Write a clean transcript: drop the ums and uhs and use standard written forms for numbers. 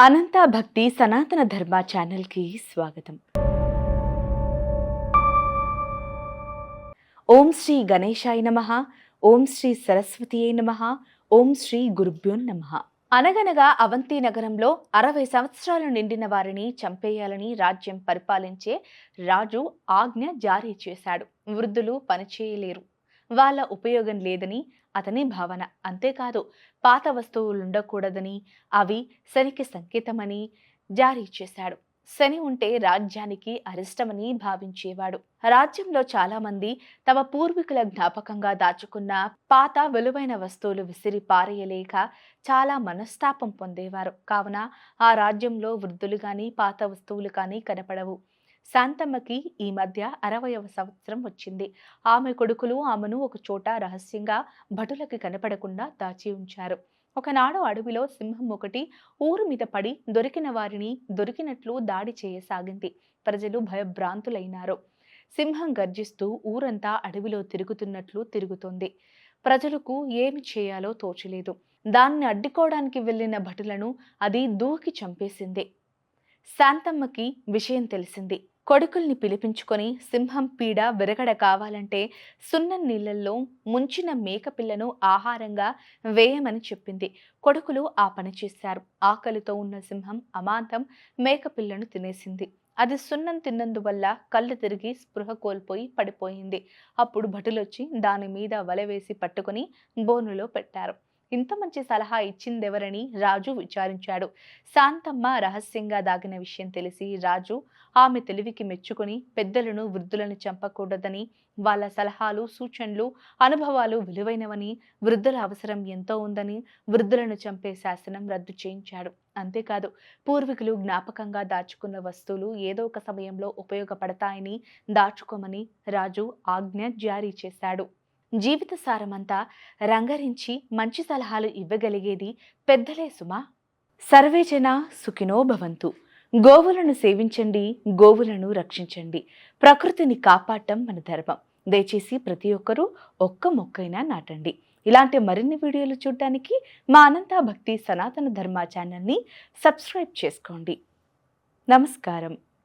అనంత భక్తి సనాతన ధర్మ ఛానల్కి స్వాగతం. ఓం శ్రీ గణేశాయ నమః. ఓం శ్రీ సరస్వతియే నమః. ఓం శ్రీ గురుభ్యో నమః. అనగనగా అవంతి నగరంలో 60 సంవత్సరాలు నిండిన వారిని చంపేయాలని రాజ్యం పరిపాలించే రాజు ఆజ్ఞ జారీ చేశాడు. వృద్ధులు పనిచేయలేరు, వాళ్ళ ఉపయోగం లేదని అతని భావన. అంతేకాదు, పాత వస్తువులుండకూడదని, అవి శనికి సంకేతమని జారీ చేశాడు. శని ఉంటే రాజ్యానికి అరిష్టమని భావించేవాడు. రాజ్యంలో చాలా మంది తమ పూర్వీకుల జ్ఞాపకంగా దాచుకున్న పాత విలువైన వస్తువులు విసిరి పారేయలేక చాలా మనస్తాపం పొందేవారు. కావున ఆ రాజ్యంలో వృద్ధులు గాని పాత వస్తువులు కానీ కనపడవు. శాంతమ్మకి ఈ మధ్య 60వ సంవత్సరం వచ్చింది. ఆమె కొడుకులు ఆమెను ఒక చోట రహస్యంగా భటులకి కనపడకుండా దాచి ఉంచారు. ఒకనాడు అడవిలో సింహం ఒకటి ఊరు మీద పడి దొరికిన వారిని దొరికినట్లు దాడి చేయసాగింది. ప్రజలు భయభ్రాంతులైనారు. సింహం గర్జిస్తూ ఊరంతా అడవిలో తిరుగుతున్నట్లు తిరుగుతోంది. ప్రజలకు ఏమి చేయాలో తోచలేదు. దాన్ని అడ్డుకోవడానికి వెళ్లిన భటులను అది దూకి చంపేసింది. శాంతమ్మకి విషయం తెలిసింది. కొడుకుల్ని పిలిపించుకొని సింహం పీడ విరగడ కావాలంటే సున్నం నీళ్లలో ముంచిన మేకపిల్లను ఆహారంగా వేయమని చెప్పింది. కొడుకులు ఆ పని చేశారు. ఆకలితో ఉన్న సింహం అమాంతం మేకపిల్లను తినేసింది. అది సున్నం తిన్నందువల్ల కళ్ళు తిరిగి స్పృహ కోల్పోయి పడిపోయింది. అప్పుడు భటులొచ్చి దాని మీద వల వేసి పట్టుకుని బోనులో పెట్టారు. ఇంత మంచి సలహా ఇచ్చిందెవరని రాజు విచారించాడు. శాంతమ్మ రహస్యంగా దాగిన విషయం తెలిసి రాజు ఆమె తెలివికి మెచ్చుకుని పెద్దలను వృద్ధులను చంపకూడదని, వాళ్ళ సలహాలు సూచనలు అనుభవాలు విలువైనవని, వృద్ధుల అవసరం ఎంతో ఉందని వృద్ధులను చంపే శాసనం రద్దు చేయించాడు. అంతేకాదు, పూర్వీకులు జ్ఞాపకంగా దాచుకున్న వస్తువులు ఏదో ఒక సమయంలో ఉపయోగపడతాయని దాచుకోమని రాజు ఆజ్ఞ జారీ చేశాడు. జీవిత సారమంతా రంగరించి మంచి సలహాలు ఇవ్వగలిగేది పెద్దలే సుమా. సర్వేజన సుఖినో భవంతు. గోవులను సేవించండి, గోవులను రక్షించండి. ప్రకృతిని కాపాడటం మన ధర్మం. దయచేసి ప్రతి ఒక్కరూ ఒక్క మొక్కైనా నాటండి. ఇలాంటి మరిన్ని వీడియోలు చూడడానికి మా అనంత భక్తి సనాతన ధర్మ ఛానల్ని సబ్స్క్రైబ్ చేసుకోండి. నమస్కారం.